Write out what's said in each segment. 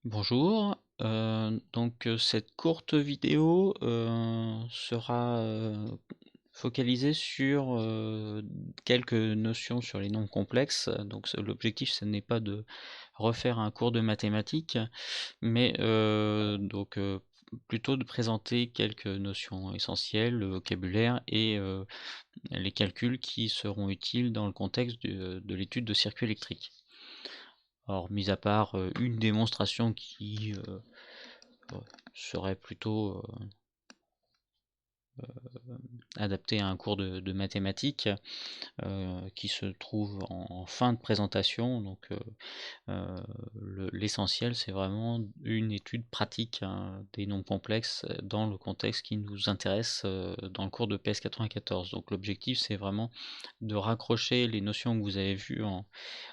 Bonjour, cette courte vidéo sera focalisée sur quelques notions sur les nombres complexes. Donc l'objectif ce n'est pas de refaire un cours de mathématiques, mais plutôt de présenter quelques notions essentielles, le vocabulaire et les calculs qui seront utiles dans le contexte de l'étude de circuits électriques. Alors, mis à part une démonstration qui serait plutôt adaptée à un cours de mathématiques, qui se trouve en fin de présentation. Donc, l'essentiel, c'est vraiment une étude pratique, hein, des nombres complexes dans le contexte qui nous intéresse dans le cours de PS 94. Donc, l'objectif, c'est vraiment de raccrocher les notions que vous avez vues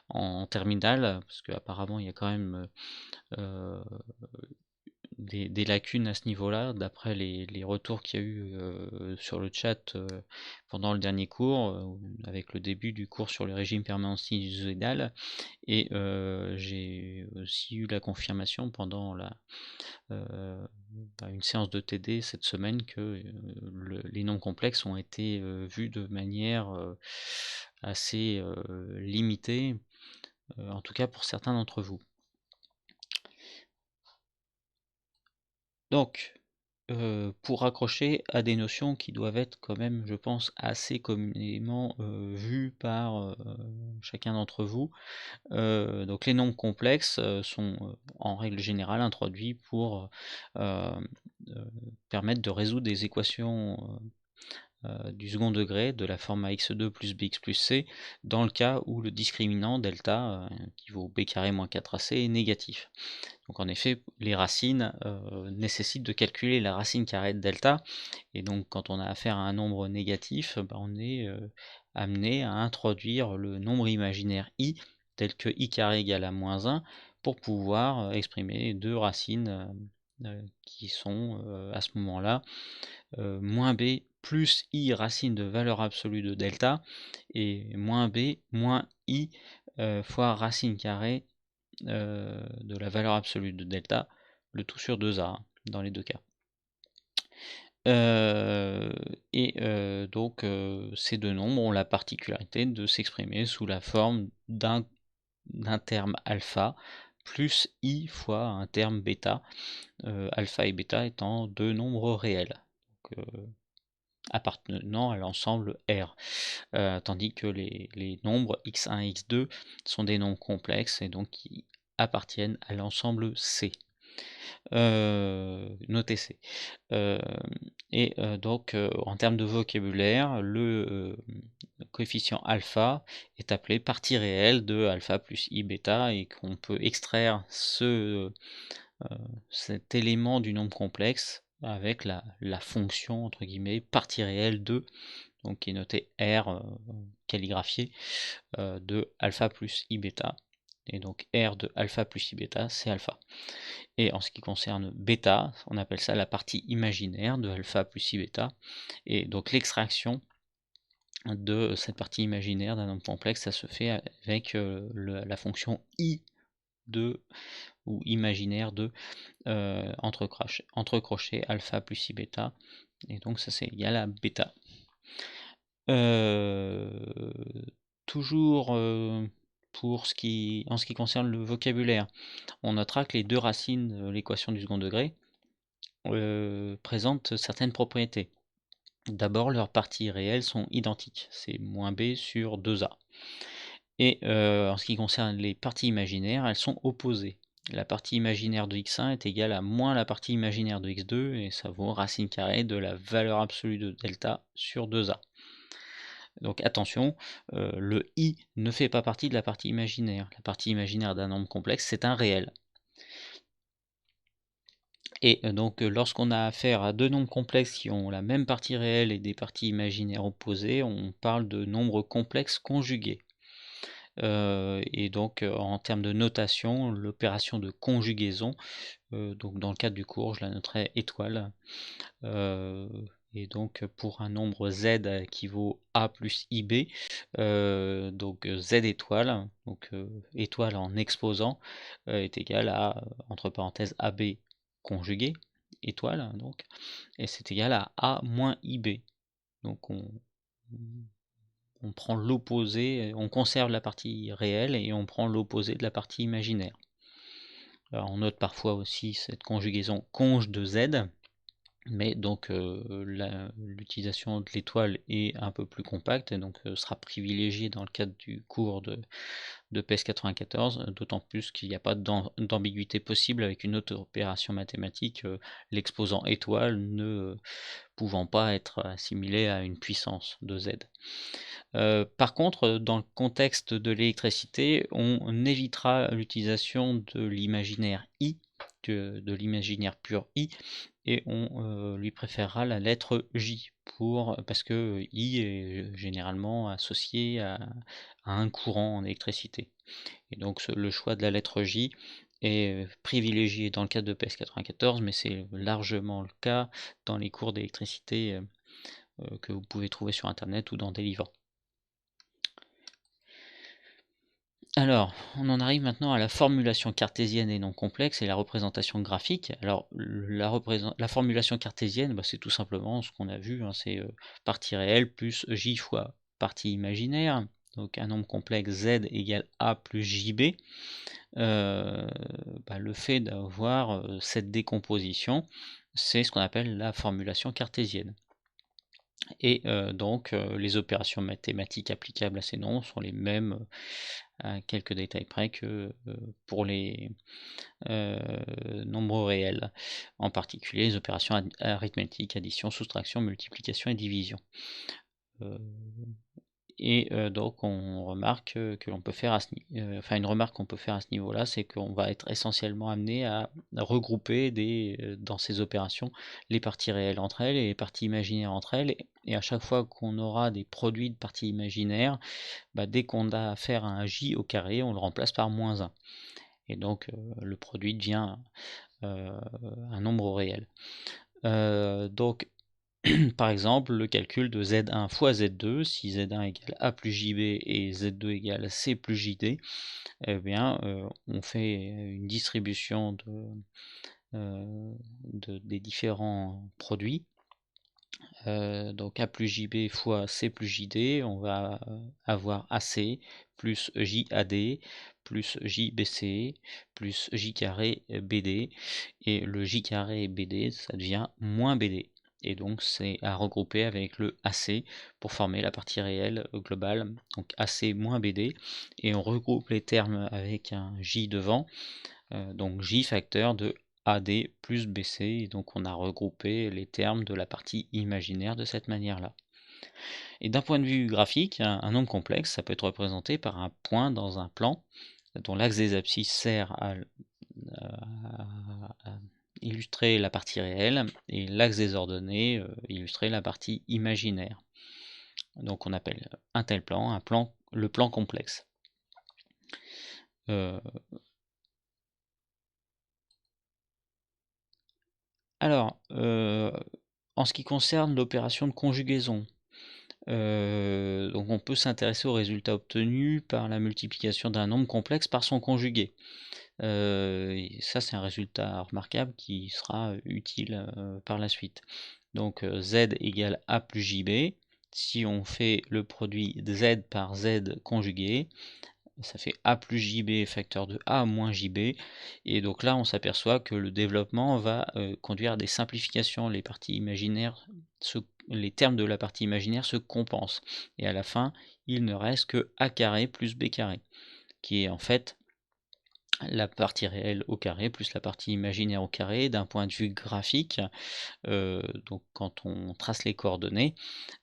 en terminale, parce qu'apparemment, il y a quand même des lacunes à ce niveau-là, d'après les retours qu'il y a eu sur le chat pendant le dernier cours, avec le début du cours sur le régime permanent sinusoïdal. Et j'ai aussi eu la confirmation pendant une séance de TD cette semaine que les nombres complexes ont été vus de manière assez limitée, en tout cas pour certains d'entre vous. Donc, pour raccrocher à des notions qui doivent être quand même, je pense, assez communément vues par chacun d'entre vous. Donc les nombres complexes sont en règle générale introduits pour euh, euh, permettre de résoudre des équations du second degré de la forme ax2 plus bx plus c dans le cas où le discriminant delta, qui vaut b carré moins 4ac, est négatif. Donc en effet, les racines nécessitent de calculer la racine carrée de delta, et donc quand on a affaire à un nombre négatif, on est amené à introduire le nombre imaginaire i, tel que i carré égale à moins 1, pour pouvoir exprimer deux racines qui sont à ce moment-là moins b plus i racine de valeur absolue de delta, et moins b moins i fois racine carrée de la valeur absolue de delta, le tout sur 2a, hein, dans les deux cas. Ces deux nombres ont la particularité de s'exprimer sous la forme d'un terme alpha plus i fois un terme bêta, alpha et bêta étant deux nombres réels, donc, appartenant à l'ensemble R, tandis que les nombres x1 et x2 sont des nombres complexes et donc qui appartiennent à l'ensemble C. Notez C. En termes de vocabulaire, le coefficient alpha est appelé partie réelle de alpha plus i bêta, et qu'on peut extraire cet élément du nombre complexe avec la fonction entre guillemets partie réelle de, donc qui est noté R calligraphié, de alpha plus i bêta, et donc R de alpha plus i bêta c'est alpha. Et en ce qui concerne bêta, on appelle ça la partie imaginaire de alpha plus i bêta, et donc l'extraction de cette partie imaginaire d'un nombre complexe, ça se fait avec la fonction i de, ou imaginaire de, entre crochets alpha plus i bêta, et donc ça c'est égal à bêta. Toujours en ce qui concerne le vocabulaire, on notera que les deux racines de l'équation du second degré présentent certaines propriétés. D'abord, leurs parties réelles sont identiques, c'est moins b sur 2a. Et en ce qui concerne les parties imaginaires, elles sont opposées. La partie imaginaire de x1 est égale à moins la partie imaginaire de x2, et ça vaut racine carrée de la valeur absolue de delta sur 2a. Donc attention, le i ne fait pas partie de la partie imaginaire. La partie imaginaire d'un nombre complexe, c'est un réel. Et donc lorsqu'on a affaire à deux nombres complexes qui ont la même partie réelle et des parties imaginaires opposées, on parle de nombres complexes conjugués. Et donc en termes de notation, l'opération de conjugaison, donc dans le cadre du cours, je la noterai étoile, et donc pour un nombre z équivaut a plus ib, donc z étoile, donc étoile en exposant, est égal à, entre parenthèses, ab conjugué, étoile, donc, et c'est égal à a moins ib. Donc on prend l'opposé, on conserve la partie réelle et on prend l'opposé de la partie imaginaire. Alors on note parfois aussi cette conjugaison conj de z, mais donc l'utilisation de l'étoile est un peu plus compacte et donc sera privilégiée dans le cadre du cours de PES 94, d'autant plus qu'il n'y a pas d'ambiguïté possible avec une autre opération mathématique, l'exposant étoile ne pouvant pas être assimilé à une puissance de z. Par contre, dans le contexte de l'électricité, on évitera l'utilisation de l'imaginaire I, de l'imaginaire pur I, et on lui préférera la lettre J, parce que I est généralement associé à un courant en électricité. Et donc le choix de la lettre J est privilégié dans le cadre de PES 94, mais c'est largement le cas dans les cours d'électricité que vous pouvez trouver sur internet ou dans des livres. Alors, on en arrive maintenant à la formulation cartésienne et non complexe et la représentation graphique. Alors, la formulation cartésienne, c'est tout simplement ce qu'on a vu, hein, c'est partie réelle plus j fois partie imaginaire. Donc un nombre complexe z égale a plus jb. Le fait d'avoir cette décomposition, c'est ce qu'on appelle la formulation cartésienne. Et donc les opérations mathématiques applicables à ces nombres sont les mêmes à quelques détails près que pour les nombres réels, en particulier les opérations arithmétiques, addition, soustraction, multiplication et division. Donc on remarque que l'on peut faire une remarque qu'on peut faire à ce niveau-là, c'est qu'on va être essentiellement amené à regrouper dans ces opérations les parties réelles entre elles et les parties imaginaires entre elles, et à chaque fois qu'on aura des produits de parties imaginaires, dès qu'on a affaire à un j au carré, on le remplace par moins 1. Et donc le produit devient un nombre réel. Donc par exemple, le calcul de Z1 fois Z2, si Z1 égale A plus JB et Z2 égale C plus JD, eh bien, on fait une distribution des différents produits. Donc A plus JB fois C plus JD, on va avoir AC plus JAD plus JBC plus J carré BD, et le J carré BD, ça devient moins BD. Et donc c'est à regrouper avec le AC pour former la partie réelle globale, donc AC moins BD, et on regroupe les termes avec un J devant, donc J facteur de AD plus BC, et donc on a regroupé les termes de la partie imaginaire de cette manière-là. Et d'un point de vue graphique, un nombre complexe, ça peut être représenté par un point dans un plan, dont l'axe des abscisses sert à illustrer la partie réelle, et l'axe des ordonnées illustrer la partie imaginaire. Donc on appelle un tel plan, le plan complexe. Alors, en ce qui concerne l'opération de conjugaison, donc on peut s'intéresser au résultat obtenu par la multiplication d'un nombre complexe par son conjugué. Ça, c'est un résultat remarquable qui sera utile par la suite. Donc z égale a plus jb. Si on fait le produit de z par z conjugué, ça fait a plus jb facteur de a moins jb, et donc là on s'aperçoit que le développement va conduire à des simplifications. Les termes de la partie imaginaire se compensent, et à la fin il ne reste que a carré plus b carré, qui est en fait la partie réelle au carré plus la partie imaginaire au carré. D'un point de vue graphique, donc quand on trace les coordonnées,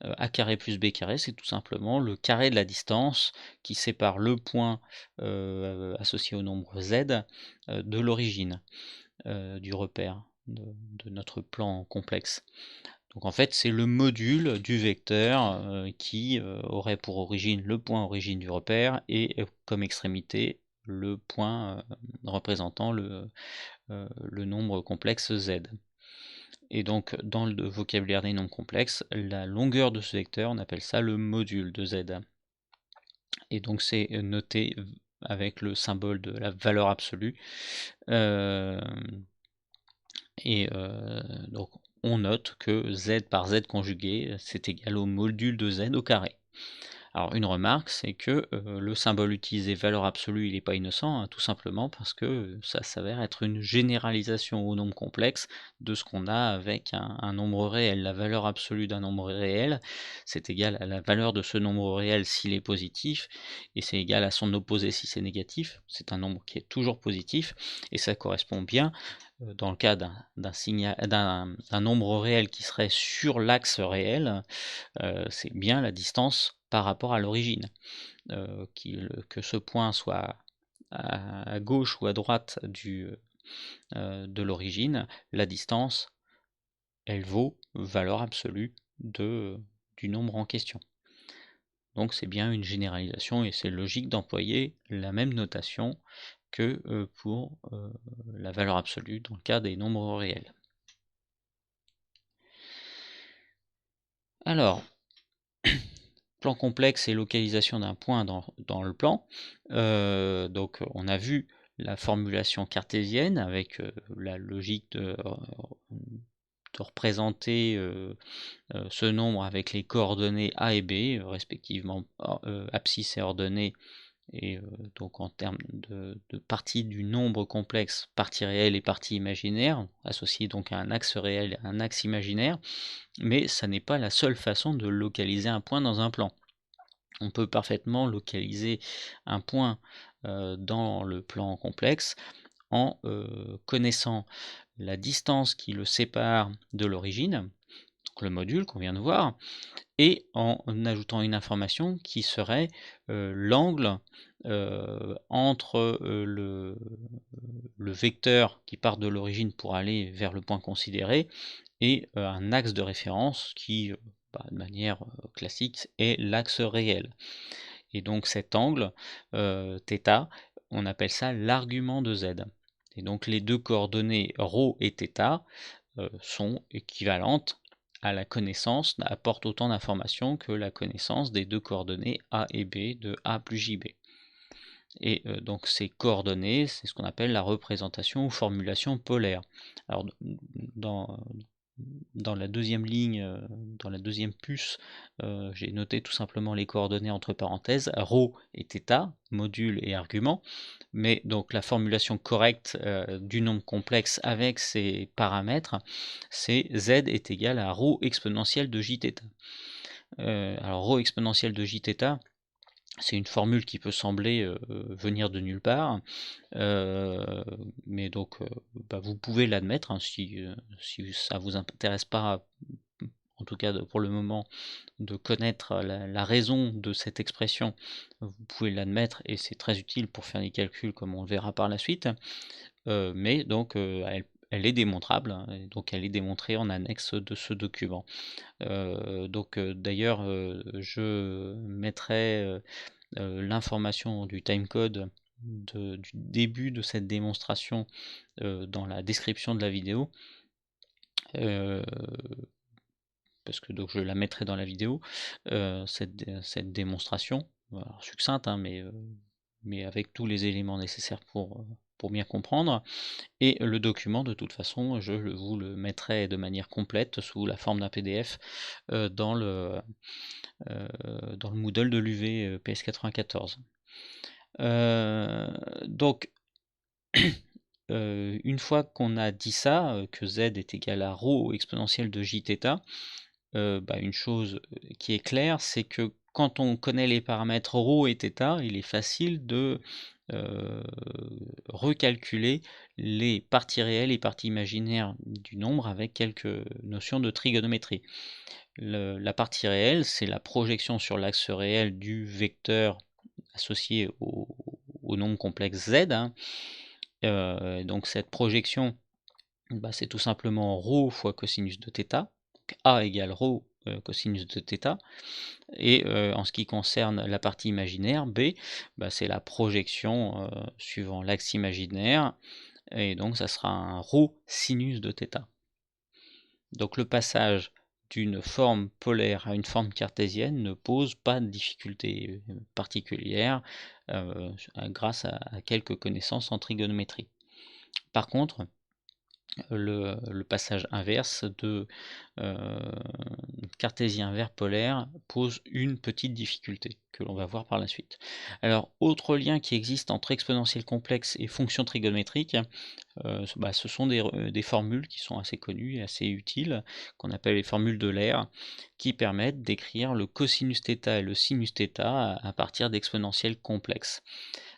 a carré plus b carré, c'est tout simplement le carré de la distance qui sépare le point associé au nombre z de l'origine du repère de notre plan complexe. Donc en fait c'est le module du vecteur qui aurait pour origine le point origine du repère et comme extrémité le point représentant le nombre complexe z. Et donc dans le vocabulaire des nombres complexes, la longueur de ce vecteur, on appelle ça le module de z. Et donc c'est noté avec le symbole de la valeur absolue. Donc on note que z par z conjugué, c'est égal au module de z au carré. Alors une remarque, c'est que le symbole utilisé valeur absolue, il n'est pas innocent, hein, tout simplement parce que ça s'avère être une généralisation au nombre complexe de ce qu'on a avec un nombre réel. La valeur absolue d'un nombre réel, c'est égal à la valeur de ce nombre réel s'il est positif, et c'est égal à son opposé si c'est négatif. C'est un nombre qui est toujours positif, et ça correspond bien, dans le cas d'un nombre réel qui serait sur l'axe réel, c'est bien la distance par rapport à l'origine. Que ce point soit à gauche ou à droite de l'origine, la distance, elle vaut valeur absolue du nombre en question. Donc c'est bien une généralisation et c'est logique d'employer la même notation que pour la valeur absolue dans le cas des nombres réels. Alors, plan complexe et localisation d'un point dans le plan. Donc on a vu la formulation cartésienne avec la logique de représenter ce nombre avec les coordonnées A et B, respectivement abscisse et ordonnée, et donc en termes de partie du nombre complexe, partie réelle et partie imaginaire, associée donc à un axe réel et à un axe imaginaire, mais ça n'est pas la seule façon de localiser un point dans un plan. On peut parfaitement localiser un point dans le plan complexe en connaissant la distance qui le sépare de l'origine, donc le module qu'on vient de voir, et en ajoutant une information qui serait l'angle entre le vecteur qui part de l'origine pour aller vers le point considéré et un axe de référence qui, de manière classique, est l'axe réel. Et donc cet angle, θ, on appelle ça l'argument de z. Et donc les deux coordonnées ρ et θ sont équivalentes à la connaissance, apportent autant d'informations que la connaissance des deux coordonnées a et b de a plus jb. Et donc ces coordonnées, c'est ce qu'on appelle la représentation ou formulation polaire. Alors dans la deuxième ligne, dans la deuxième puce, j'ai noté tout simplement les coordonnées entre parenthèses, ρ et θ, module et argument, mais donc la formulation correcte du nombre complexe avec ces paramètres, c'est z est égal à ρ exponentielle de jθ. Alors ρ exponentielle de jθ, c'est une formule qui peut sembler venir de nulle part, mais donc vous pouvez l'admettre, hein, si ça vous intéresse pas, en tout cas pour le moment, de connaître la raison de cette expression, vous pouvez l'admettre et c'est très utile pour faire des calculs comme on le verra par la suite, mais donc elle est démontrable, hein, et donc elle est démontrée en annexe de ce document. D'ailleurs je mettrai l'information du timecode du début de cette démonstration dans la description de la vidéo, parce que donc je la mettrai dans la vidéo, cette démonstration, alors succincte, hein, mais avec tous les éléments nécessaires pour bien comprendre. Et le document, de toute façon, je vous le mettrai de manière complète sous la forme d'un PDF dans le Moodle de l'UV PS94. Donc une fois qu'on a dit ça, que z est égal à ρ exponentielle de jθ, une chose qui est claire, c'est que quand on connaît les paramètres ρ et θ, il est facile de recalculer les parties réelles et parties imaginaires du nombre avec quelques notions de trigonométrie. La partie réelle, c'est la projection sur l'axe réel du vecteur associé au nombre complexe z, hein. Donc cette projection, c'est tout simplement ρ fois cosinus de θ, donc A égale ρ cosinus de θ, et en ce qui concerne la partie imaginaire, B, c'est la projection suivant l'axe imaginaire, et donc ça sera un ρ sinus de θ. Donc le passage d'une forme polaire à une forme cartésienne ne pose pas de difficulté particulière grâce à quelques connaissances en trigonométrie. Par contre, le passage inverse de cartésien vers polaire pose une petite difficulté que l'on va voir par la suite. Alors, autre lien qui existe entre exponentielle complexe et fonction trigonométrique, ce sont des formules qui sont assez connues et assez utiles, qu'on appelle les formules d'Euler, qui permettent d'écrire le cosinus θ et le sinus θ à partir d'exponentielles complexes.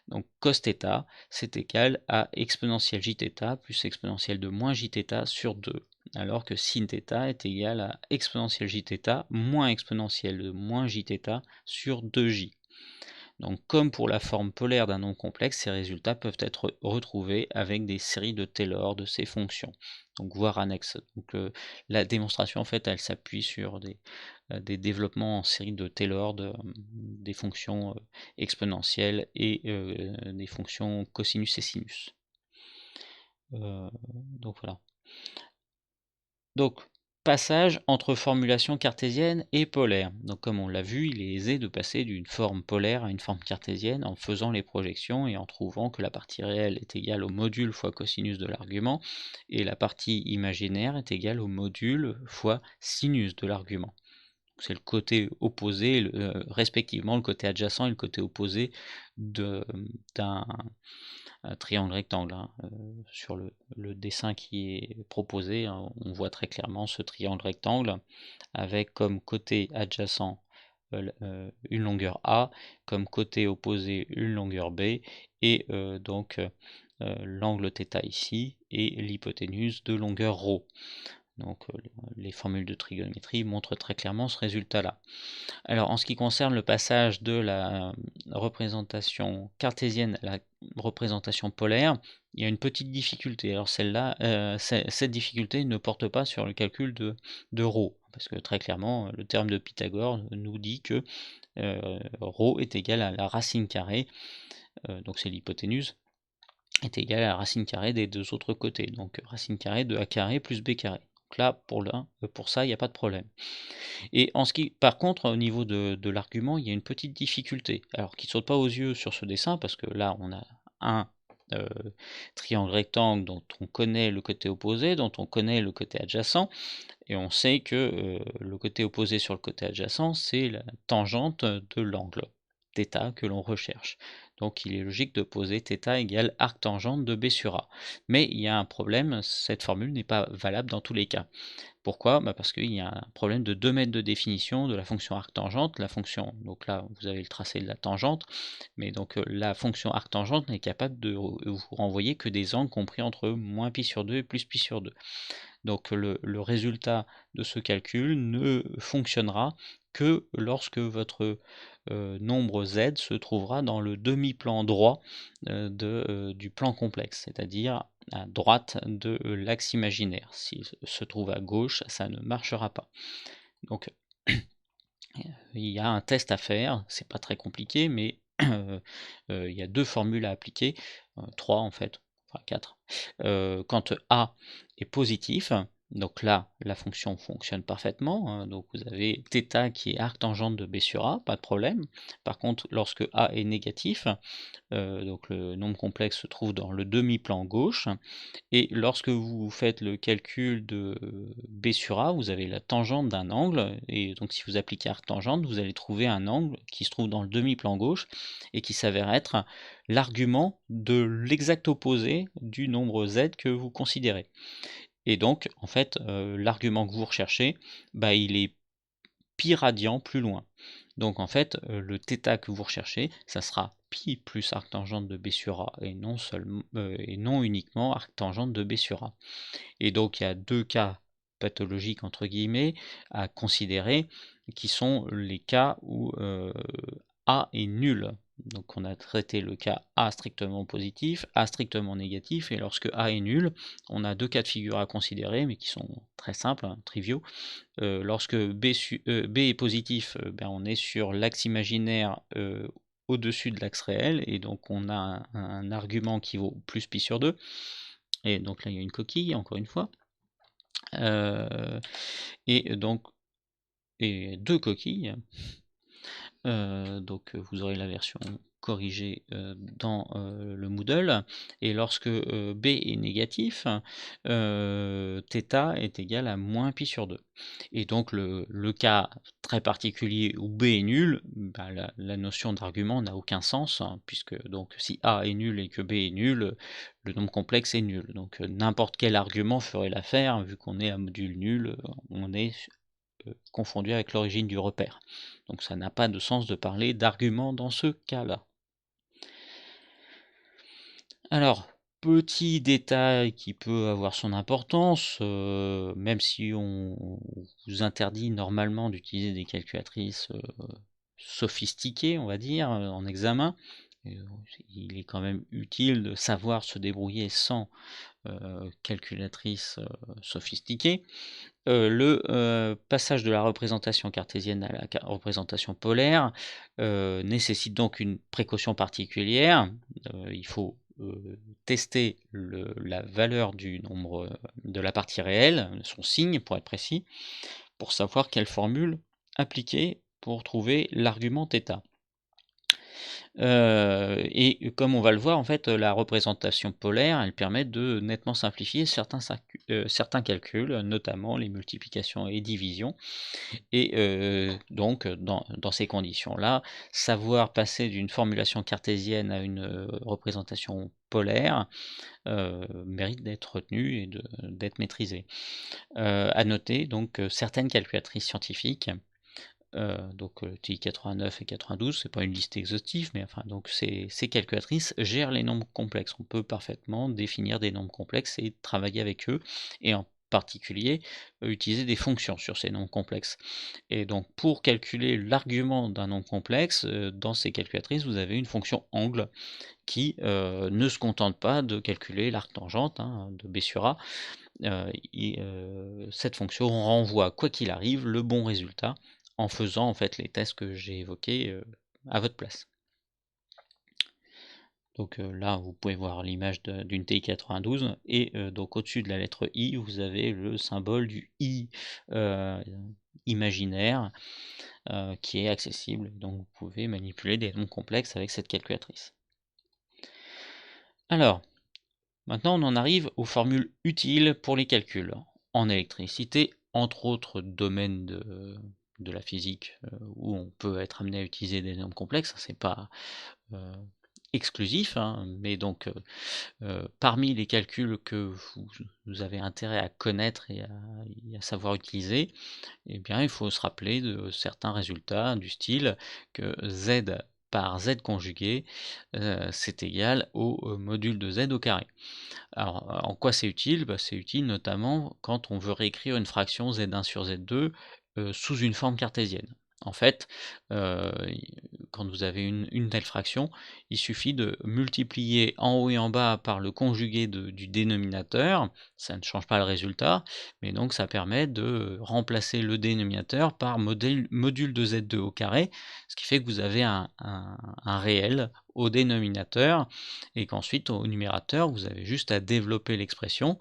Donc cos θ, c'est égal à exponentielle jθ plus exponentielle de moins jθ sur 2, alors que sin θ est égal à exponentielle jθ moins exponentielle de moins jθ sur 2j. Donc comme pour la forme polaire d'un nombre complexe, ces résultats peuvent être retrouvés avec des séries de Taylor de ces fonctions, donc voire annexes. Donc la démonstration en fait elle s'appuie sur des développements en série de Taylor des fonctions exponentielles et des fonctions cosinus et sinus. Donc voilà. Donc passage entre formulation cartésienne et polaire. Donc comme on l'a vu, il est aisé de passer d'une forme polaire à une forme cartésienne en faisant les projections et en trouvant que la partie réelle est égale au module fois cosinus de l'argument et la partie imaginaire est égale au module fois sinus de l'argument. C'est le côté opposé, respectivement le côté adjacent et le côté opposé d'un triangle rectangle. Sur le dessin qui est proposé, hein, on voit très clairement ce triangle rectangle avec comme côté adjacent une longueur A, comme côté opposé une longueur B, et donc l'angle θ ici et l'hypoténuse de longueur ρ. Donc les formules de trigonométrie montrent très clairement ce résultat-là. Alors en ce qui concerne le passage de la représentation cartésienne à la représentation polaire, il y a une petite difficulté. Alors celle-là, cette difficulté ne porte pas sur le calcul de ρ, parce que très clairement, le théorème de Pythagore nous dit que ρ est égal à la racine carrée, donc c'est l'hypoténuse, est égal à la racine carrée des deux autres côtés, donc racine carrée de a carré plus b carré. Donc là, pour ça, il n'y a pas de problème. Et par contre, au niveau de l'argument, il y a une petite difficulté, alors qui ne saute pas aux yeux sur ce dessin, parce que là, on a un triangle rectangle dont on connaît le côté opposé, dont on connaît le côté adjacent, et on sait que le côté opposé sur le côté adjacent, c'est la tangente de l'angle θ que l'on recherche. Donc il est logique de poser θ égale arctangente de B sur A. Mais il y a un problème, cette formule n'est pas valable dans tous les cas. Pourquoi? Parce qu'il y a un problème de 2 mètres de définition de la fonction arctangente. La fonction, donc là vous avez le tracé de la tangente, mais donc la fonction arctangente n'est capable de vous renvoyer que des angles compris entre moins pi sur 2 et plus pi sur 2. Donc le résultat de ce calcul ne fonctionnera que lorsque votre nombre z se trouvera dans le demi-plan droit du plan complexe, c'est-à-dire à droite de l'axe imaginaire. S'il se trouve à gauche, ça ne marchera pas. Donc il y a un test à faire, c'est pas très compliqué, mais il y a 2 formules à appliquer, 3 en fait, enfin 4. Quand A est positif, donc là la fonction fonctionne parfaitement, hein, donc vous avez θ qui est arctangente de B sur A, pas de problème. Par contre, lorsque A est négatif, donc le nombre complexe se trouve dans le demi-plan gauche, et lorsque vous faites le calcul de B sur A, vous avez la tangente d'un angle, et donc si vous appliquez arctangente, vous allez trouver un angle qui se trouve dans le demi-plan gauche, et qui s'avère être l'argument de l'exact opposé du nombre z que vous considérez. Et donc, en fait, l'argument que vous recherchez, il est pi radian plus loin. Donc en fait, le θ que vous recherchez, ça sera pi plus arctangente de B sur A et non uniquement arctangente de B sur A. Et donc il y a 2 cas pathologiques entre guillemets à considérer, qui sont les cas où A est nul. Donc on a traité le cas A strictement positif, A strictement négatif, et lorsque A est nul, on a 2 cas de figure à considérer, mais qui sont très simples, hein, triviaux. Lorsque B est positif, on est sur l'axe imaginaire au-dessus de l'axe réel, et donc on a un argument qui vaut plus pi sur 2, et donc là il y a une coquille, encore une fois. Et donc et 2 coquilles. Donc vous aurez la version corrigée dans le Moodle, et lorsque b est négatif, θ est égal à moins π sur 2. Et donc le cas très particulier où b est nul, bah, la notion d'argument n'a aucun sens, hein, puisque donc si a est nul et que b est nul, le nombre complexe est nul. Donc n'importe quel argument ferait l'affaire, vu qu'on est à module nul, on est confondu avec l'origine du repère. Donc ça n'a pas de sens de parler d'argument dans ce cas-là. Alors, petit détail qui peut avoir son importance, même si on vous interdit normalement d'utiliser des calculatrices sophistiquées, on va dire, en examen, il est quand même utile de savoir se débrouiller sans calculatrice sophistiquée. Le passage de la représentation cartésienne à la représentation polaire nécessite donc une précaution particulière. Il faut tester la valeur du nombre de la partie réelle, son signe pour être précis, pour savoir quelle formule appliquer pour trouver l'argument θ. Et comme on va le voir, en fait, la représentation polaire, elle permet de nettement simplifier certains calculs, notamment les multiplications et divisions. Et donc dans ces conditions-là, savoir passer d'une formulation cartésienne à une représentation polaire mérite d'être retenu et d'être maîtrisé. À noter donc certaines calculatrices scientifiques, donc TI 89 et 92, c'est pas une liste exhaustive, mais enfin donc ces calculatrices gèrent les nombres complexes. On peut parfaitement définir des nombres complexes et travailler avec eux, et en particulier utiliser des fonctions sur ces nombres complexes. Et donc pour calculer l'argument d'un nombre complexe, dans ces calculatrices, vous avez une fonction angle qui ne se contente pas de calculer l'arc-tangente de B sur A. Cette fonction renvoie, quoi qu'il arrive, le bon résultat en faisant en fait les tests que j'ai évoqués à votre place. Donc là, vous pouvez voir l'image d'une TI 92, et donc au-dessus de la lettre I, vous avez le symbole du I imaginaire qui est accessible. Donc vous pouvez manipuler des nombres complexes avec cette calculatrice. Alors, maintenant on en arrive aux formules utiles pour les calculs en électricité, entre autres domaines de la physique où on peut être amené à utiliser des nombres complexes. C'est pas exclusif, hein, mais donc parmi les calculs que vous avez intérêt à connaître et à savoir utiliser, eh bien, il faut se rappeler de certains résultats du style que z par z conjugué, c'est égal au module de z au carré. Alors, en quoi c'est utile? Bah, c'est utile notamment quand on veut réécrire une fraction z1 sur z2 sous une forme cartésienne. En fait, quand vous avez une telle fraction, il suffit de multiplier en haut et en bas par le conjugué du dénominateur. Ça ne change pas le résultat, mais donc ça permet de remplacer le dénominateur par module de z2 au carré, ce qui fait que vous avez un réel au dénominateur, et qu'ensuite au numérateur, vous avez juste à développer l'expression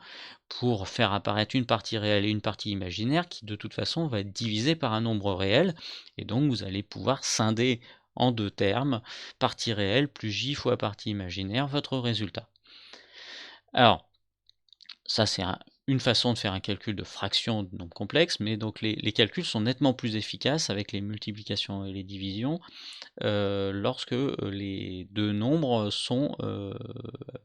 pour faire apparaître une partie réelle et une partie imaginaire qui de toute façon va être divisée par un nombre réel, et donc vous allez pouvoir scinder en deux termes, partie réelle plus j fois partie imaginaire, votre résultat. Alors, ça c'est une façon de faire un calcul de fraction de nombre complexe, mais donc les calculs sont nettement plus efficaces avec les multiplications et les divisions lorsque les deux nombres sont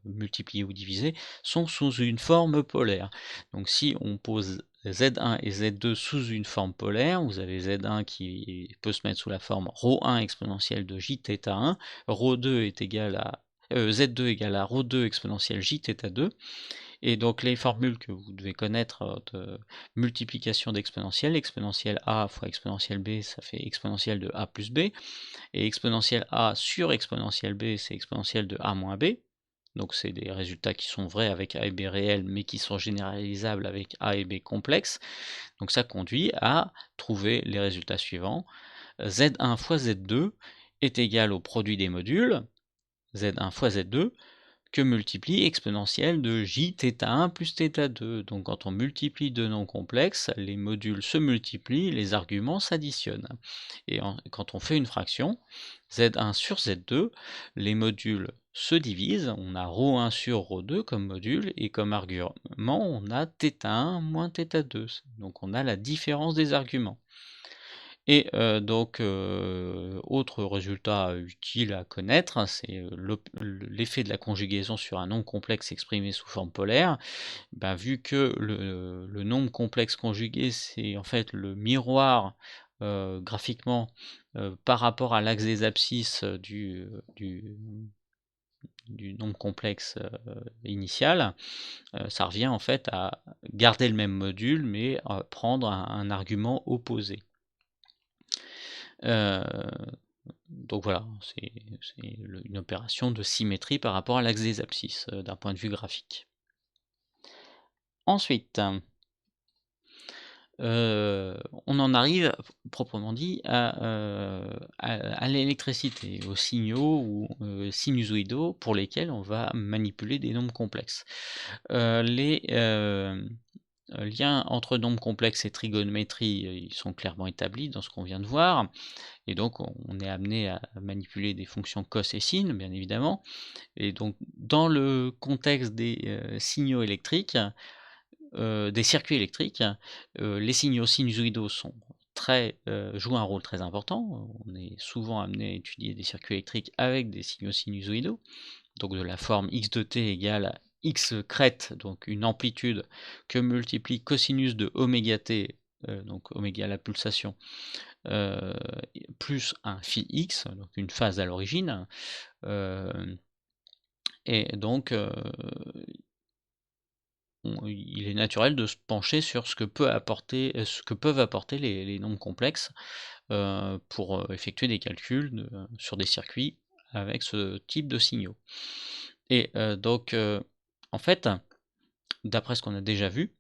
multipliés ou divisés, sont sous une forme polaire. Donc si on pose Z1 et Z2 sous une forme polaire, vous avez Z1 qui peut se mettre sous la forme ρ1 exponentielle de jθ1, ρ2 est égal à Z2 égale à ρ2 exponentielle jθ2, et donc les formules que vous devez connaître de multiplication d'exponentielle, exponentielle a fois exponentielle b, ça fait exponentielle de a plus b, et exponentielle a sur exponentielle b, c'est exponentielle de a moins b. Donc c'est des résultats qui sont vrais avec a et b réels, mais qui sont généralisables avec a et b complexes. Donc ça conduit à trouver les résultats suivants. Z1 fois Z2 est égal au produit des modules, Z1 fois Z2, que multiplie exponentielle de Jθ1 plus θ2. Donc quand on multiplie deux nombres complexes, les modules se multiplient, les arguments s'additionnent. Et quand on fait une fraction, Z1 sur Z2, les modules se divisent, on a ρ1 sur ρ2 comme module, et comme argument, on a θ1 moins θ2. Donc on a la différence des arguments. Et donc, autre résultat utile à connaître, c'est l'effet de la conjugaison sur un nombre complexe exprimé sous forme polaire. Ben, vu que le nombre complexe conjugué, c'est en fait le miroir graphiquement par rapport à l'axe des abscisses du nombre complexe initial, ça revient en fait à garder le même module, mais à prendre un argument opposé. Donc voilà, c'est une opération de symétrie par rapport à l'axe des abscisses, d'un point de vue graphique. Ensuite, on en arrive, proprement dit, à l'électricité, aux signaux ou sinusoïdaux pour lesquels on va manipuler des nombres complexes. Les liens entre nombres complexes et trigonométrie, ils sont clairement établis dans ce qu'on vient de voir. Et donc on est amené à manipuler des fonctions cos et sin, bien évidemment. Et donc dans le contexte des signaux électriques, des circuits électriques, les signaux sinusoïdaux jouent un rôle très important. On est souvent amené à étudier des circuits électriques avec des signaux sinusoïdaux, donc de la forme x de t égale x crête, donc une amplitude que multiplie cosinus de oméga t, donc oméga la pulsation, plus un phi x, donc une phase à l'origine. Et donc il est naturel de se pencher sur ce que peuvent apporter les nombres complexes pour effectuer des calculs sur des circuits avec ce type de signaux. Et donc en fait, d'après ce qu'on a déjà vu,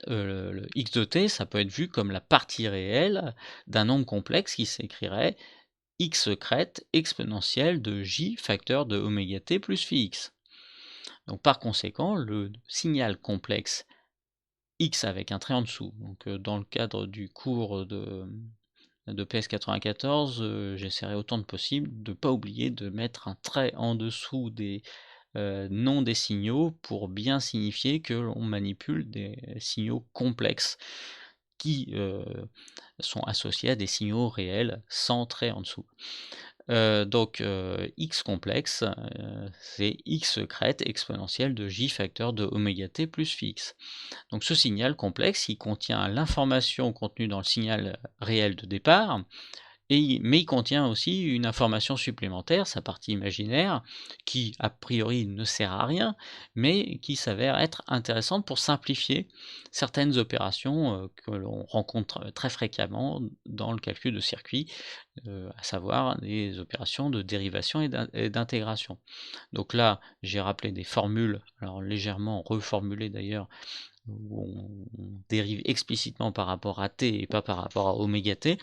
le x de t, ça peut être vu comme la partie réelle d'un nombre complexe qui s'écrirait x crête exponentielle de j facteur de oméga t plus phi x. Donc par conséquent, le signal complexe x avec un trait en dessous, donc dans le cadre du cours de PS94, j'essaierai autant de possible de ne pas oublier de mettre un trait en dessous des noms des signaux pour bien signifier que l'on manipule des signaux complexes qui sont associés à des signaux réels sans trait en dessous. Donc x complexe, c'est x crête exponentielle de j facteur de oméga t plus phi x. Donc ce signal complexe, il contient l'information contenue dans le signal réel de départ, mais il contient aussi une information supplémentaire, sa partie imaginaire, qui a priori ne sert à rien, mais qui s'avère être intéressante pour simplifier certaines opérations que l'on rencontre très fréquemment dans le calcul de circuits, à savoir les opérations de dérivation et d'intégration. Donc là, j'ai rappelé des formules, alors légèrement reformulées d'ailleurs, où on dérive explicitement par rapport à t et pas par rapport à oméga t.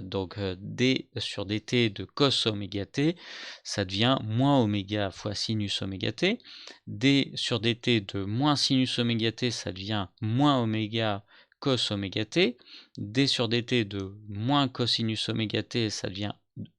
Donc d sur dt de cos oméga t, ça devient moins oméga fois sinus oméga t. D sur dt de moins sinus oméga t, ça devient moins oméga cos oméga t. D sur dt de moins cosinus oméga t, ça devient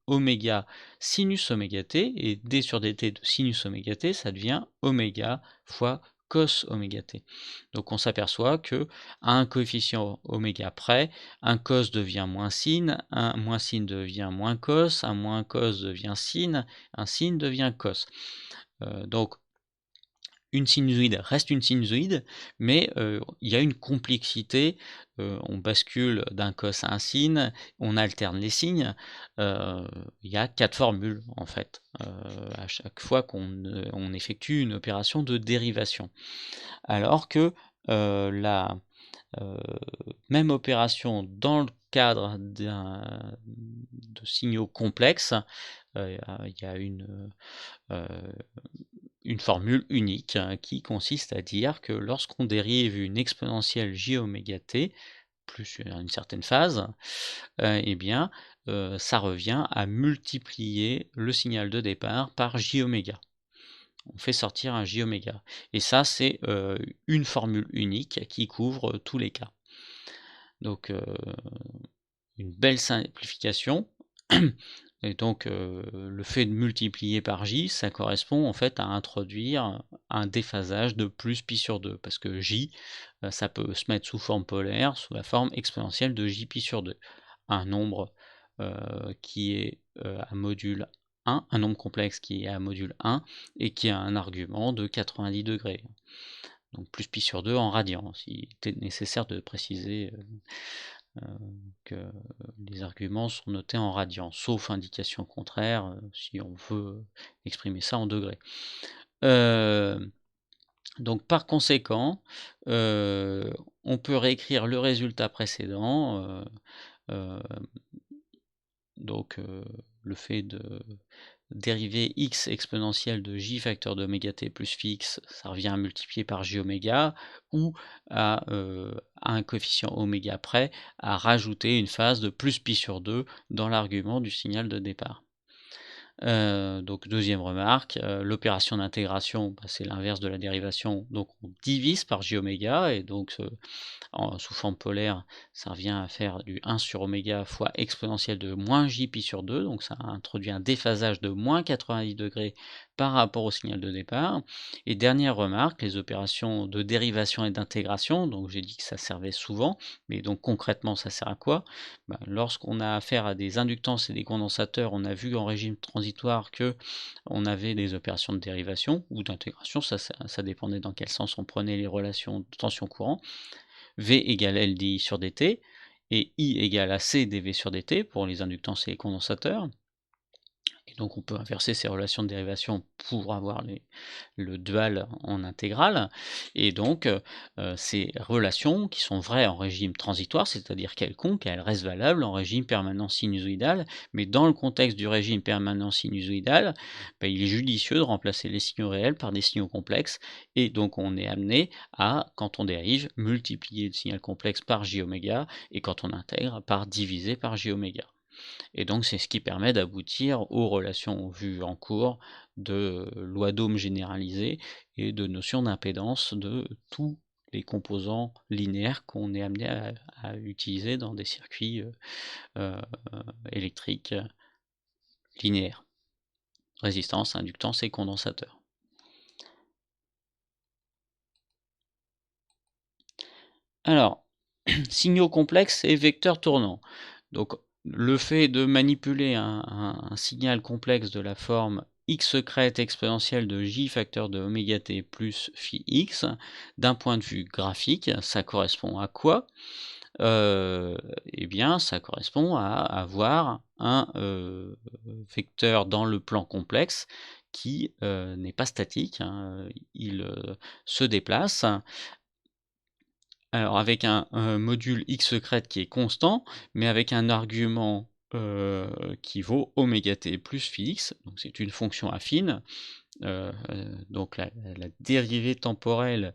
oméga sinus oméga t. Et d sur dt de sinus oméga t, ça devient oméga fois cos oméga t. Donc on s'aperçoit que à un coefficient oméga près, un cos devient moins sin, un moins sin devient moins cos, un moins cos devient sin, un sin devient cos. Donc une sinusoïde reste une sinusoïde, mais il y a une complexité, on bascule d'un cos à un sin, on alterne les signes, il y a 4 formules en fait, à chaque fois qu'on effectue une opération de dérivation. Alors que la même opération dans le cadre de signaux complexes, il y a une formule unique qui consiste à dire que lorsqu'on dérive une exponentielle j oméga t plus une certaine phase, eh bien ça revient à multiplier le signal de départ par j oméga. on fait sortir un J oméga. Et ça, c'est une formule unique qui couvre tous les cas. Donc, une belle simplification. Et donc, le fait de multiplier par J, ça correspond en fait à introduire un déphasage de plus pi sur 2, parce que J, ça peut se mettre sous forme polaire, sous la forme exponentielle de J pi sur 2. Un nombre qui est à module 1, un nombre complexe qui est à module 1 et qui a un argument de 90 degrés. Donc plus pi sur 2 en radians, s'il était nécessaire de préciser que les arguments sont notés en radians, sauf indication contraire, si on veut exprimer ça en degrés. Donc par conséquent, on peut réécrire le résultat précédent, donc le fait de dériver x exponentielle de j facteur d'oméga t plus fixe, ça revient à multiplier par j oméga, ou à un coefficient oméga près, à rajouter une phase de plus pi sur 2 dans l'argument du signal de départ. Donc deuxième remarque, l'opération d'intégration, bah, c'est l'inverse de la dérivation, donc on divise par j oméga, et donc sous forme polaire, ça revient à faire du 1 sur oméga fois exponentielle de moins j pi sur 2, donc ça introduit un déphasage de moins 90 degrés par rapport au signal de départ. Et dernière remarque, les opérations de dérivation et d'intégration, donc j'ai dit que ça servait souvent, mais donc concrètement ça sert à quoi? Ben, lorsqu'on a affaire à des inductances et des condensateurs, on a vu en régime transitoire que on avait des opérations de dérivation ou d'intégration, ça dépendait dans quel sens on prenait les relations de tension courant. V égale L dI sur dt, et I égale AC dV sur dt pour les inductances et les condensateurs. Et donc on peut inverser ces relations de dérivation pour avoir le dual en intégrale. Et donc ces relations qui sont vraies en régime transitoire, c'est-à-dire quelconque, elles restent valables en régime permanent sinusoïdal, mais dans le contexte du régime permanent sinusoïdal, il est judicieux de remplacer les signaux réels par des signaux complexes, et donc on est amené à, quand on dérive, multiplier le signal complexe par j oméga, et quand on intègre, par diviser par j oméga. Et donc c'est ce qui permet d'aboutir aux relations vues en cours de loi d'Ohm généralisée et de notion d'impédance de tous les composants linéaires qu'on est amené à utiliser dans des circuits électriques linéaires. Résistance, inductance et condensateur. Alors, signaux complexes et vecteurs tournants. Donc le fait de manipuler un signal complexe de la forme x secrète exponentielle de j facteur de oméga t plus phi x, d'un point de vue graphique, ça correspond à quoi? Eh bien, ça correspond à avoir un vecteur dans le plan complexe qui n'est pas statique, hein, il se déplace. Alors avec un module x secrète qui est constant, mais avec un argument qui vaut oméga t plus phi x, donc c'est une fonction affine. Donc la dérivée temporelle,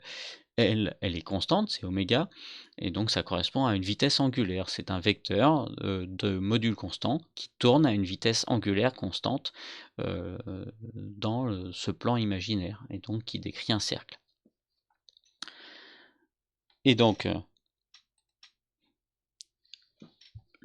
elle est constante, c'est oméga, et donc ça correspond à une vitesse angulaire. C'est un vecteur de module constant qui tourne à une vitesse angulaire constante dans ce plan imaginaire, et donc qui décrit un cercle. Et donc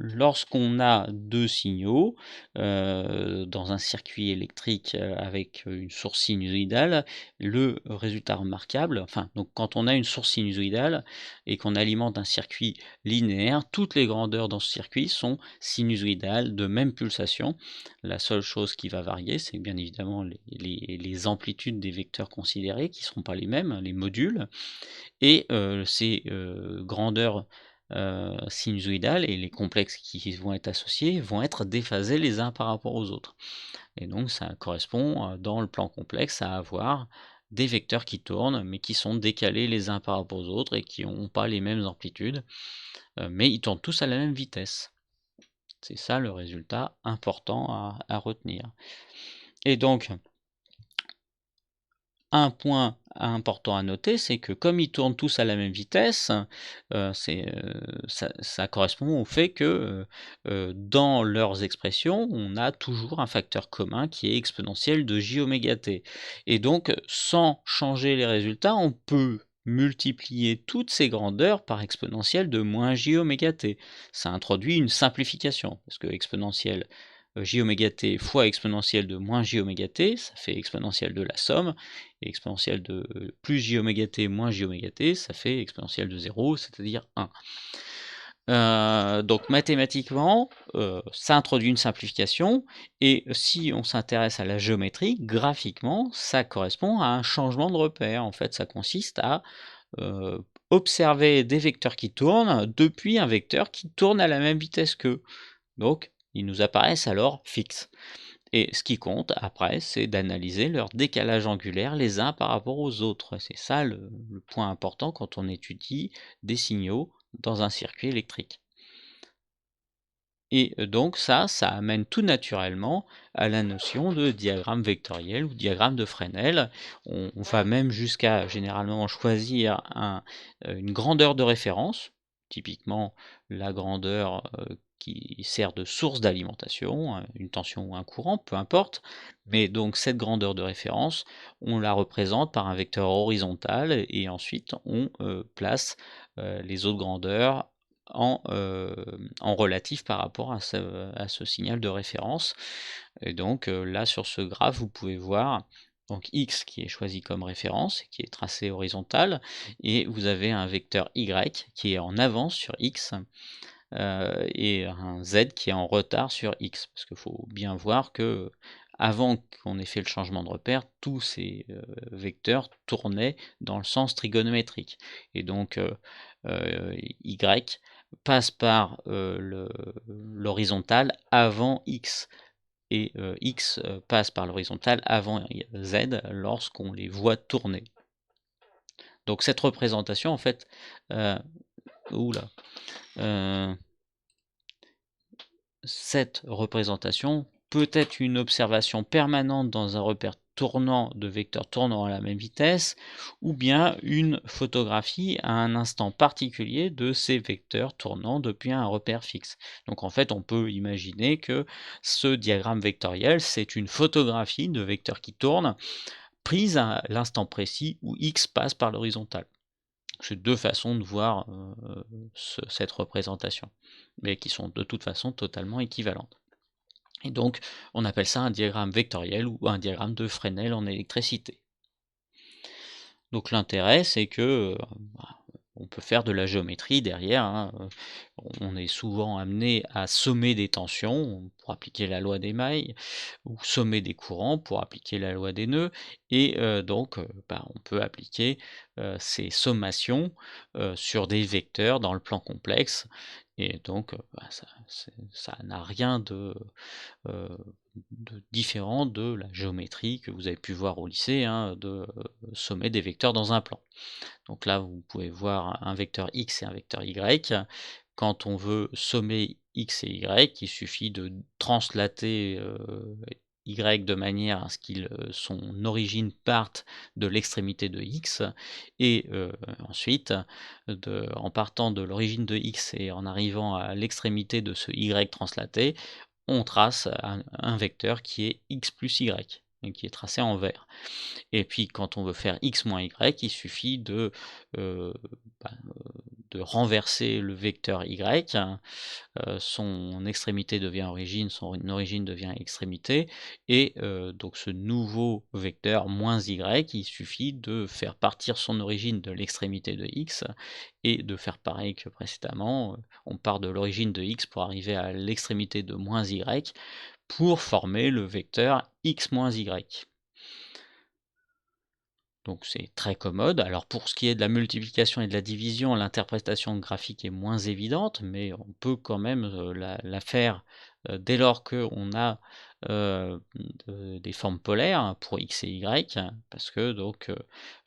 lorsqu'on a deux signaux dans un circuit électrique avec une source sinusoïdale, le résultat remarquable, enfin, donc quand on a une source sinusoïdale et qu'on alimente un circuit linéaire, toutes les grandeurs dans ce circuit sont sinusoïdales de même pulsation. La seule chose qui va varier, c'est bien évidemment les amplitudes des vecteurs considérés qui ne seront pas les mêmes, les modules, et ces grandeurs sinusoïdales et les complexes qui vont être associés vont être déphasés les uns par rapport aux autres. Et donc ça correspond dans le plan complexe à avoir des vecteurs qui tournent mais qui sont décalés les uns par rapport aux autres et qui n'ont pas les mêmes amplitudes, mais ils tournent tous à la même vitesse. C'est ça le résultat important à retenir. Et donc un point important à noter, c'est que comme ils tournent tous à la même vitesse, ça correspond au fait que, dans leurs expressions, on a toujours un facteur commun qui est exponentiel de j oméga t. Et donc, sans changer les résultats, on peut multiplier toutes ces grandeurs par exponentielle de moins j oméga t. Ça introduit une simplification, parce que exponentielle j oméga t fois exponentielle de moins j oméga t, ça fait exponentielle de la somme, et exponentielle de plus j oméga t moins j oméga t, ça fait exponentielle de 0, c'est-à-dire 1. Donc mathématiquement, ça introduit une simplification, et si on s'intéresse à la géométrie, graphiquement, ça correspond à un changement de repère. En fait, ça consiste à observer des vecteurs qui tournent depuis un vecteur qui tourne à la même vitesse qu'eux. Donc, ils nous apparaissent alors fixes. Et ce qui compte après, c'est d'analyser leur décalage angulaire les uns par rapport aux autres. C'est ça le point important quand on étudie des signaux dans un circuit électrique. Et donc ça amène tout naturellement à la notion de diagramme vectoriel ou diagramme de Fresnel. On va même jusqu'à généralement choisir une grandeur de référence, typiquement la grandeur qui sert de source d'alimentation, une tension ou un courant, peu importe. Mais donc cette grandeur de référence, on la représente par un vecteur horizontal, et ensuite on place les autres grandeurs en relatif par rapport à ce signal de référence. Et donc là, sur ce graphe, vous pouvez voir donc x qui est choisi comme référence, qui est tracé horizontal, et vous avez un vecteur y qui est en avance sur x, et un z qui est en retard sur x. Parce qu'il faut bien voir que avant qu'on ait fait le changement de repère, tous ces vecteurs tournaient dans le sens trigonométrique. Et donc y passe par l'horizontale avant x, et x passe par l'horizontale avant z lorsqu'on les voit tourner. Donc cette représentation, en fait, cette représentation peut être une observation permanente dans un repère tournant de vecteurs tournant à la même vitesse, ou bien une photographie à un instant particulier de ces vecteurs tournant depuis un repère fixe. Donc en fait, on peut imaginer que ce diagramme vectoriel, c'est une photographie de vecteurs qui tournent, prise à l'instant précis où x passe par l'horizontale. C'est deux façons de voir cette représentation, mais qui sont de toute façon totalement équivalentes. Et donc, on appelle ça un diagramme vectoriel ou un diagramme de Fresnel en électricité. Donc l'intérêt, c'est que on peut faire de la géométrie derrière, hein. On est souvent amené à sommer des tensions pour appliquer la loi des mailles, ou sommer des courants pour appliquer la loi des nœuds, et donc on peut appliquer ces sommations sur des vecteurs dans le plan complexe, et donc ça n'a rien de différent de la géométrie que vous avez pu voir au lycée, hein, de sommer des vecteurs dans un plan. Donc là, vous pouvez voir un vecteur x et un vecteur y. Quand on veut sommer x et y, il suffit de translater y de manière à ce qu'il son origine parte de l'extrémité de x, et ensuite, en partant de l'origine de x et en arrivant à l'extrémité de ce y translaté, on trace un vecteur qui est x plus y, et qui est tracé en vert. Et puis quand on veut faire x moins y, il suffit euh, bah, de renverser le vecteur y, son extrémité devient origine, son origine devient extrémité, et donc ce nouveau vecteur moins y, il suffit de faire partir son origine de l'extrémité de x, et de faire pareil que précédemment, on part de l'origine de x pour arriver à l'extrémité de moins y, pour former le vecteur x moins y. Donc c'est très commode. Alors pour ce qui est de la multiplication et de la division, l'interprétation graphique est moins évidente, mais on peut quand même la faire dès lors qu'on a des formes polaires pour x et y, parce que donc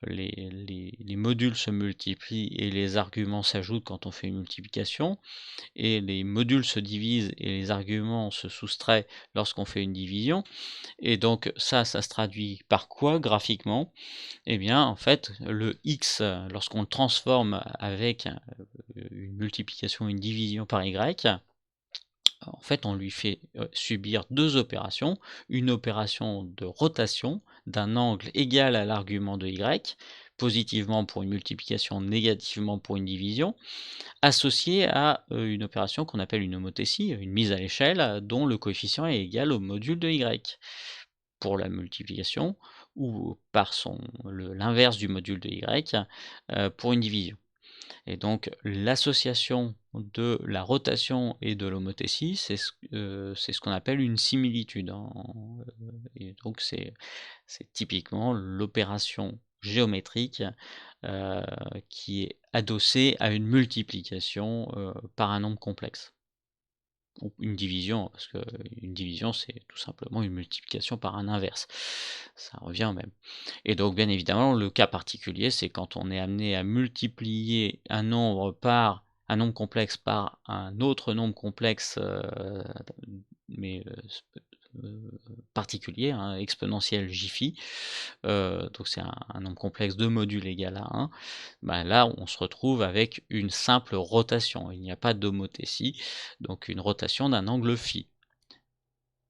les modules se multiplient et les arguments s'ajoutent quand on fait une multiplication, et les modules se divisent et les arguments se soustraient lorsqu'on fait une division. Et donc ça se traduit par quoi graphiquement? Eh bien, en fait, le x, lorsqu'on le transforme avec une multiplication, une division par y, en fait, on lui fait subir deux opérations. Une opération de rotation d'un angle égal à l'argument de y, positivement pour une multiplication, négativement pour une division, associée à une opération qu'on appelle une homothétie, une mise à l'échelle, dont le coefficient est égal au module de y pour la multiplication, ou par l'inverse du module de y pour une division. Et donc l'association de la rotation et de l'homothétie, c'est ce qu'on appelle une similitude, hein, et donc c'est typiquement l'opération géométrique qui est adossée à une multiplication par un nombre complexe. Ou une division, parce qu'une division, c'est tout simplement une multiplication par un inverse. Ça revient au même. Et donc, bien évidemment, le cas particulier, c'est quand on est amené à multiplier un nombre complexe par un autre nombre complexe, mais particulier, hein, exponentiel J-phi, donc c'est un nombre complexe de modules égal à 1, bah là on se retrouve avec une simple rotation, il n'y a pas d'homothétie, donc une rotation d'un angle phi,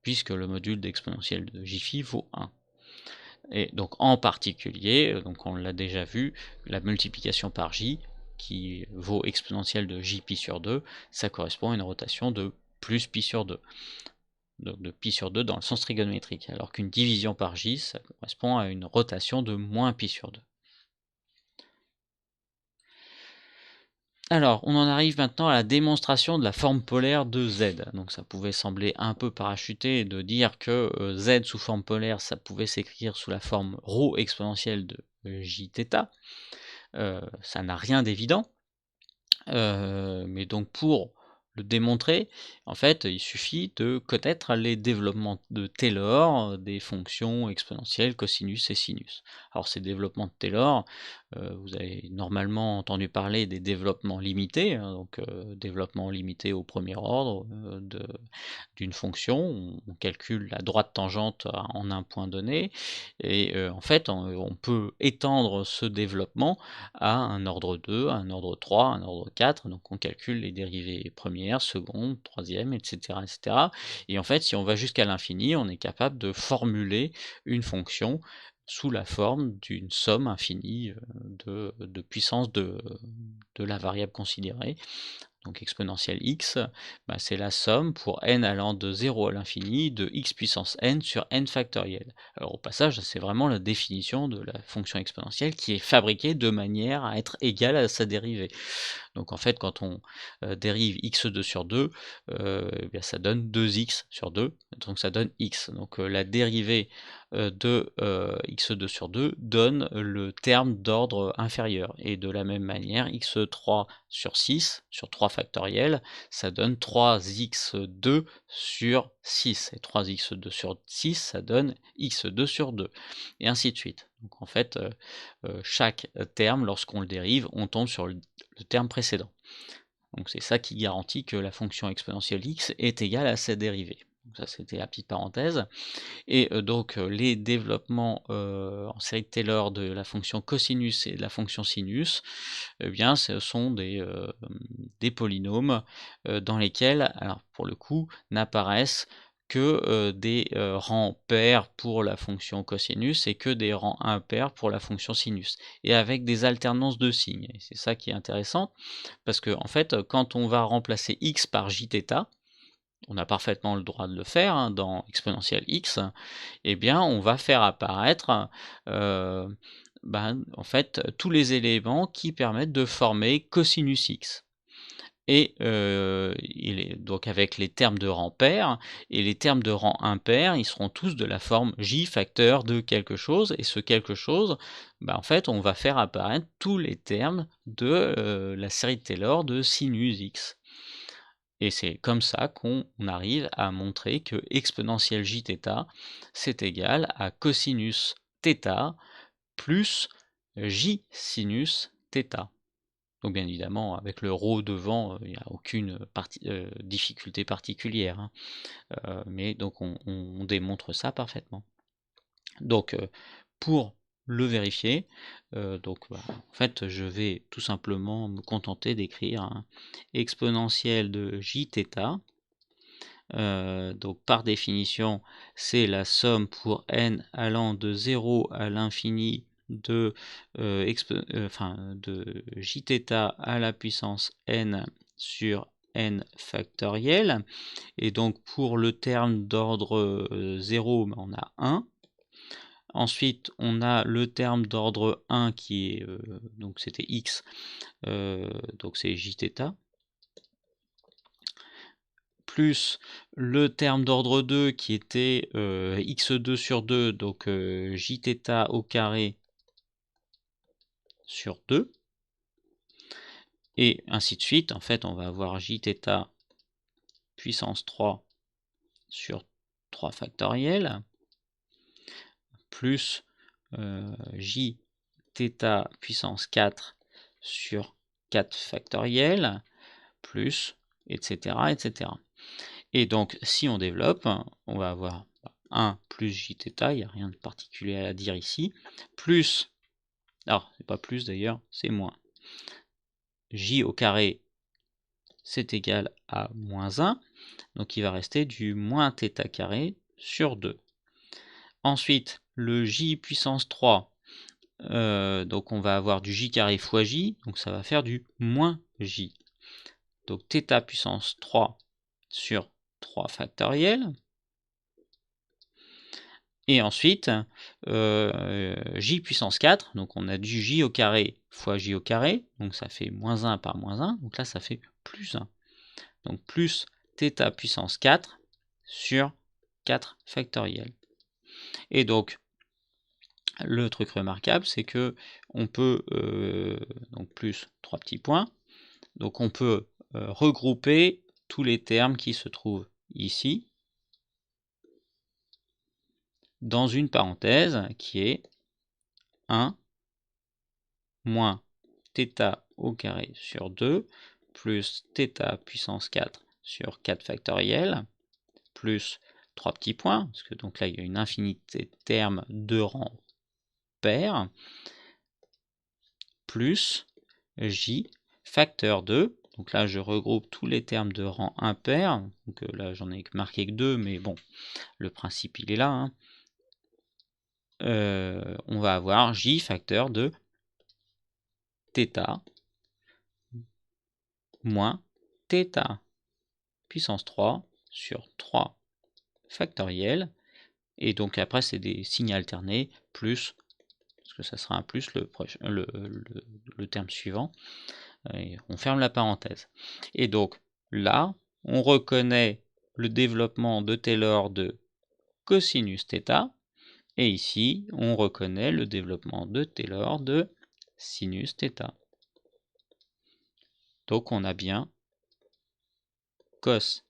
puisque le module d'exponentielle de J-phi vaut 1. Et donc en particulier, donc on l'a déjà vu, la multiplication par J, qui vaut exponentielle de J-pi sur 2, ça correspond à une rotation de plus pi sur 2. Donc de pi sur 2 dans le sens trigonométrique, alors qu'une division par j, ça correspond à une rotation de moins pi sur 2. Alors, on en arrive maintenant à la démonstration de la forme polaire de z. Donc ça pouvait sembler un peu parachuté de dire que z sous forme polaire, ça pouvait s'écrire sous la forme ρ exponentielle de jθ. Ça n'a rien d'évident. Mais donc pour le démontrer, en fait, il suffit de connaître les développements de Taylor des fonctions exponentielles cosinus et sinus. Alors ces développements de Taylor, vous avez normalement entendu parler des développements limités, hein, donc développement limité au premier ordre d'une fonction, on calcule la droite tangente en un point donné, et en fait on peut étendre ce développement à un ordre 2, un ordre 3, un ordre 4, donc on calcule les dérivées première, seconde, troisième, etc., etc. Et en fait, si on va jusqu'à l'infini, on est capable de formuler une fonction sous la forme d'une somme infinie de puissance de la variable considérée. Donc exponentielle x, bah, c'est la somme pour n allant de 0 à l'infini de x puissance n sur n factoriel. Alors au passage, c'est vraiment la définition de la fonction exponentielle qui est fabriquée de manière à être égale à sa dérivée. Donc en fait, quand on dérive x2 sur 2, eh bien, ça donne 2x sur 2, donc ça donne x. Donc la dérivée de x2 sur 2 donne le terme d'ordre inférieur. Et de la même manière, x3 sur 6, sur 3 factoriels, ça donne 3x2 sur 6. Et 3x2 sur 6, ça donne x2 sur 2. Et ainsi de suite. Donc en fait, chaque terme, lorsqu'on le dérive, on tombe sur le terme précédent. Donc c'est ça qui garantit que la fonction exponentielle x est égale à sa dérivée. Donc ça, c'était la petite parenthèse. Et donc les développements en série de Taylor de la fonction cosinus et de la fonction sinus, eh bien ce sont des polynômes dans lesquels, alors pour le coup, n'apparaissent que des rangs pairs pour la fonction cosinus et que des rangs impairs pour la fonction sinus, et avec des alternances de signes. Et c'est ça qui est intéressant, parce que en fait, quand on va remplacer x par jθ, on a parfaitement le droit de le faire hein, dans exponentielle x, eh bien on va faire apparaître en fait tous les éléments qui permettent de former cosinus x. Et donc avec les termes de rang pair, et les termes de rang impair, ils seront tous de la forme j facteur de quelque chose, et ce quelque chose, en fait, on va faire apparaître tous les termes de la série de Taylor de sinus x. Et c'est comme ça qu'on arrive à montrer que exponentielle jθ, c'est égal à cosinus θ plus j sinus θ. Donc bien évidemment, avec le ρ devant, il n'y a aucune difficulté particulière, hein. Mais donc on démontre ça parfaitement. Donc pour le vérifier, en fait je vais tout simplement me contenter d'écrire un exponentielle de jθ. Donc par définition, c'est la somme pour n allant de 0 à l'infini de jθ à la puissance n sur n factoriel. Et donc pour le terme d'ordre 0, on a 1. Ensuite, on a le terme d'ordre 1 qui est, donc c'était x, donc c'est jθ, plus le terme d'ordre 2 qui était x2 sur 2, donc jθ au carré sur 2, et ainsi de suite. En fait, on va avoir jθ puissance 3 sur 3 factoriel, plus jθ puissance 4 sur 4 factoriel, plus, etc., etc. Et donc, si on développe, on va avoir 1 plus jθ, il n'y a rien de particulier à dire ici, plus, alors, c'est pas plus d'ailleurs, c'est moins. J au carré, c'est égal à moins 1, donc il va rester du moins θ carré sur 2. Ensuite, le j puissance 3, donc on va avoir du j carré fois j, donc ça va faire du moins j. Donc θ puissance 3 sur 3 factoriel. Et ensuite, j puissance 4, donc on a du j au carré fois j au carré, donc ça fait moins 1 par moins 1, donc là ça fait plus 1. Donc plus θ puissance 4 sur 4 factoriel. Et donc, le truc remarquable, c'est que on peut, donc plus 3 petits points, donc on peut regrouper tous les termes qui se trouvent ici dans une parenthèse qui est 1 moins θ au carré sur 2 plus θ puissance 4 sur 4 factoriel plus 3 petits points, parce que donc là il y a une infinité de termes de rang pair, plus j facteur 2, donc là je regroupe tous les termes de rang impair, donc là j'en ai marqué que 2, mais bon, le principe il est là, hein. On va avoir j facteur de θ moins θ puissance 3 sur 3 factoriel, et donc après c'est des signes alternés, plus, parce que ça sera un plus le terme suivant, et on ferme la parenthèse. Et donc là, on reconnaît le développement de Taylor de cosinus θ, et ici, on reconnaît le développement de Taylor de sinus θ. Donc on a bien cos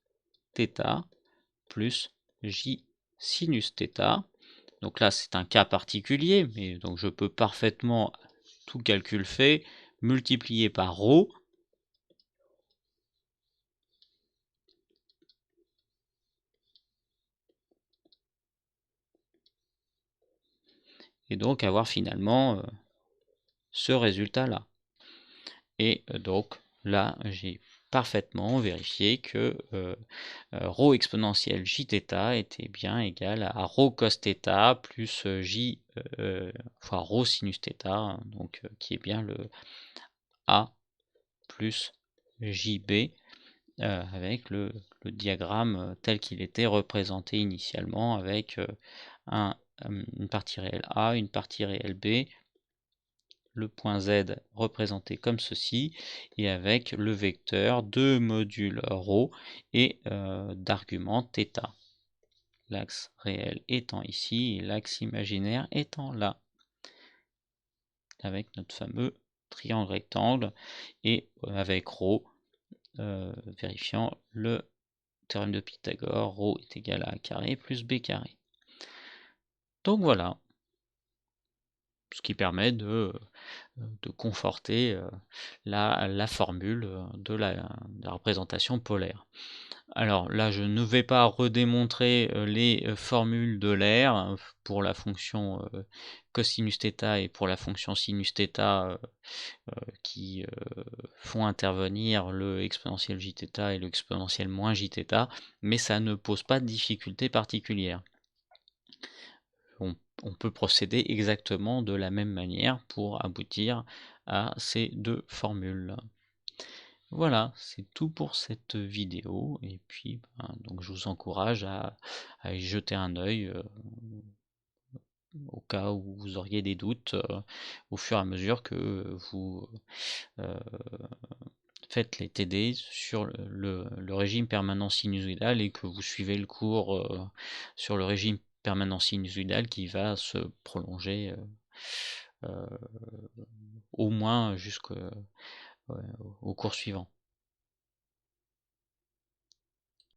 θ plus j sinus θ. Donc là, c'est un cas particulier, mais donc je peux parfaitement, tout calcul fait, multiplier par ρ, et donc avoir finalement ce résultat-là. Et donc là, j'ai parfaitement vérifié que ρ exponentielle jθ était bien égal à ρ cos θ plus j fois ρ sinus θ, donc qui est bien le A plus JB, avec le diagramme tel qu'il était représenté initialement, avec une partie réelle A, une partie réelle B, le point Z représenté comme ceci, et avec le vecteur de module ρ et d'argument θ. L'axe réel étant ici et l'axe imaginaire étant là, avec notre fameux triangle rectangle, et avec ρ vérifiant le théorème de Pythagore, ρ est égal à a carré plus b carré. Donc voilà, ce qui permet de conforter la formule de la représentation polaire. Alors là, je ne vais pas redémontrer les formules de l'air pour la fonction cosinus θ et pour la fonction sinus θ qui font intervenir le exponentiel jθ et le exponentiel moins jθ, mais ça ne pose pas de difficulté particulière. On peut procéder exactement de la même manière pour aboutir à ces deux formules. Voilà, c'est tout pour cette vidéo et puis donc je vous encourage à y jeter un œil au cas où vous auriez des doutes au fur et à mesure que vous faites les TD sur le régime permanent sinusoïdal et que vous suivez le cours sur le régime permanent sinusoïdal qui va se prolonger au moins jusqu'au cours suivant.